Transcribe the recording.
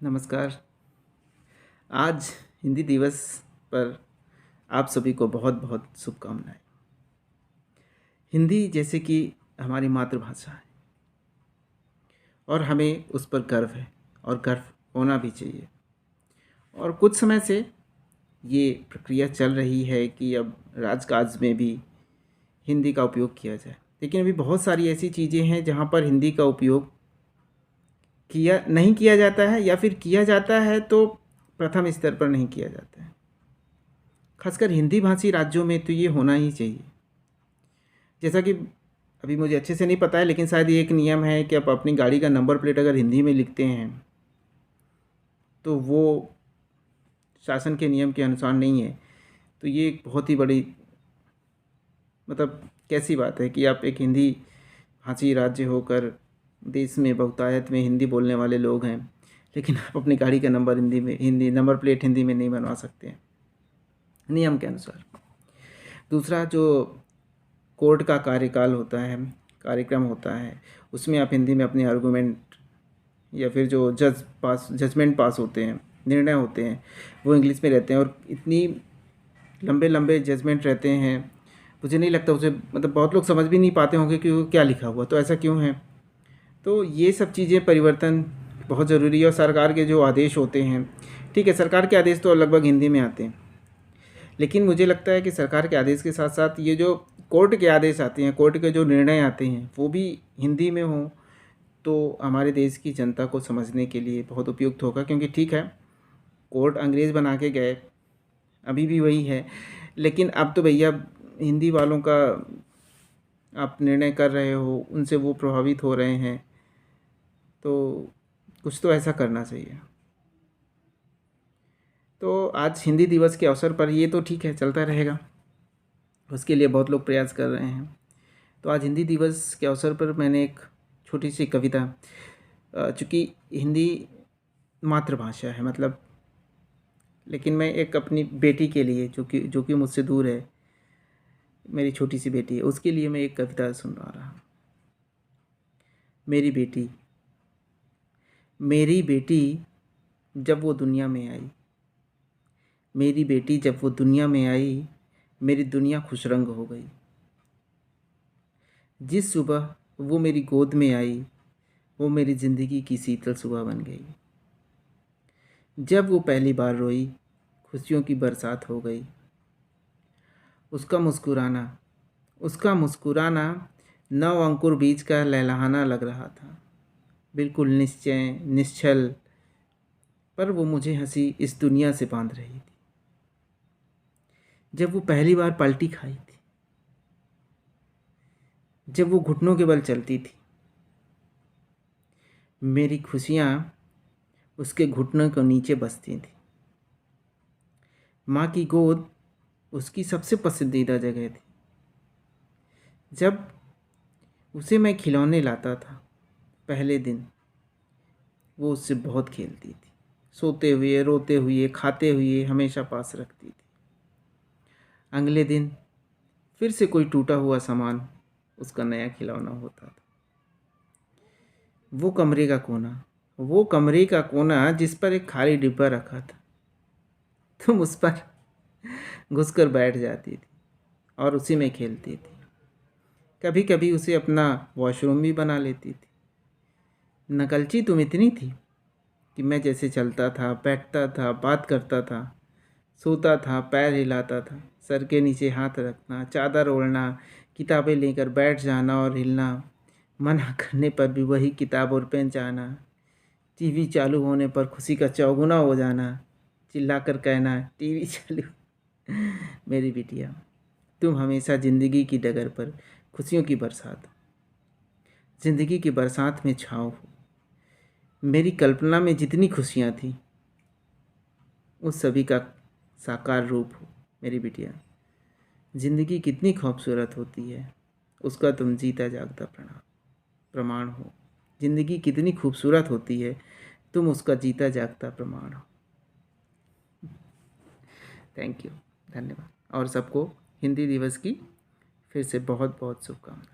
नमस्कार। आज हिंदी दिवस पर आप सभी को बहुत बहुत शुभकामनाएं। हिंदी जैसे कि हमारी मातृभाषा है और हमें उस पर गर्व है और गर्व होना भी चाहिए। और कुछ समय से ये प्रक्रिया चल रही है कि अब राजकाज में भी हिंदी का उपयोग किया जाए, लेकिन अभी बहुत सारी ऐसी चीज़ें हैं जहाँ पर हिंदी का उपयोग किया नहीं किया जाता है, या फिर किया जाता है तो प्रथम स्तर पर नहीं किया जाता है। खासकर हिंदी भाषी राज्यों में तो ये होना ही चाहिए। जैसा कि अभी मुझे अच्छे से नहीं पता है, लेकिन शायद ये एक नियम है कि आप अपनी गाड़ी का नंबर प्लेट अगर हिंदी में लिखते हैं तो वो शासन के नियम के अनुसार नहीं है। तो ये एक बहुत ही बड़ी मतलब कैसी बात है कि आप एक हिंदी भाषी राज्य होकर देश में बहुतायत में हिंदी बोलने वाले लोग हैं, लेकिन आप अपनी गाड़ी का number Hindi number plate Hindi में नहीं बनवा सकते हैं नियम के अनुसार। दूसरा, जो कोर्ट का कार्यक्रम होता है, उसमें आप हिंदी में अपने आर्गूमेंट या फिर जो जजमेंट पास होते हैं, निर्णय होते हैं, वो इंग्लिश में रहते हैं। और इतनी लंबे लंबे जजमेंट रहते हैं, मुझे नहीं लगता उसे मतलब बहुत लोग समझ भी नहीं पाते होंगे कि वो क्या लिखा हुआ, तो ऐसा क्यों है। तो ये सब चीज़ें परिवर्तन बहुत ज़रूरी है। और सरकार के जो आदेश होते हैं, ठीक है, सरकार के आदेश तो लगभग हिंदी में आते हैं, लेकिन मुझे लगता है कि सरकार के आदेश के साथ साथ ये जो कोर्ट के आदेश आते हैं, कोर्ट के जो निर्णय आते हैं, वो भी हिंदी में हों तो हमारे देश की जनता को समझने के लिए बहुत उपयुक्त होगा। क्योंकि ठीक है, कोर्ट अंग्रेज़ बना के गए, अभी भी वही है, लेकिन अब तो भैया हिंदी वालों का आप निर्णय कर रहे हो, उनसे वो प्रभावित हो रहे हैं, तो कुछ तो ऐसा करना चाहिए। तो आज हिंदी दिवस के अवसर पर ये तो ठीक है, चलता रहेगा, उसके लिए बहुत लोग प्रयास कर रहे हैं। तो आज हिंदी दिवस के अवसर पर मैंने एक छोटी सी कविता, चूँकि हिंदी मातृभाषा है मतलब, लेकिन मैं एक अपनी बेटी के लिए जो कि मुझसे दूर है, मेरी छोटी सी बेटी है, उसके लिए मैं एक कविता सुनवा रहा हूँ। मेरी बेटी, मेरी बेटी जब वो दुनिया में आई, मेरी बेटी जब वो दुनिया में आई, मेरी दुनिया खुश रंग हो गई। जिस सुबह वो मेरी गोद में आई, वो मेरी ज़िंदगी की शीतल सुबह बन गई। जब वो पहली बार रोई, खुशियों की बरसात हो गई। उसका मुस्कुराना नव अंकुर बीज का लहलहाना लग रहा था, बिल्कुल निश्चय निश्चल, पर वो मुझे हंसी इस दुनिया से बांध रही थी। जब वो पहली बार पलटी खाई थी, जब वो घुटनों के बल चलती थी, मेरी खुशियाँ उसके घुटनों के नीचे बसती थी। माँ की गोद उसकी सबसे पसंदीदा जगह थी। जब उसे मैं खिलौने लाता था पहले दिन, वो उससे बहुत खेलती थी, सोते हुए, रोते हुए, खाते हुए हमेशा पास रखती थी। अगले दिन फिर से कोई टूटा हुआ सामान उसका नया खिलौना होता था। वो कमरे का कोना जिस पर एक खाली डिब्बा रखा था, तुम उस पर घुसकर बैठ जाती थी और उसी में खेलती थी। कभी कभी उसे अपना वॉशरूम भी बना लेती थी। नकलची तुम इतनी थी कि मैं जैसे चलता था, बैठता था, बात करता था, सोता था, पैर हिलाता था, सर के नीचे हाथ रखना, चादर ओढ़ना, किताबें लेकर बैठ जाना और हिलना, मना करने पर भी वही किताब और पेन चाहना, टीवी चालू होने पर खुशी का चौगुना हो जाना, चिल्लाकर कहना टीवी चालू। मेरी बिटिया, तुम हमेशा ज़िंदगी की डगर पर खुशियों की बरसात, ज़िंदगी की बरसात में छाँव हो। मेरी कल्पना में जितनी खुशियाँ थी, उस सभी का साकार रूप हो। मेरी बिटिया, ज़िंदगी कितनी खूबसूरत होती है, उसका तुम जीता जागता प्रमाण हो। ज़िंदगी कितनी खूबसूरत होती है, तुम उसका जीता जागता प्रमाण हो। थैंक यू, धन्यवाद। और सबको हिंदी दिवस की फिर से बहुत बहुत शुभकामनाएं।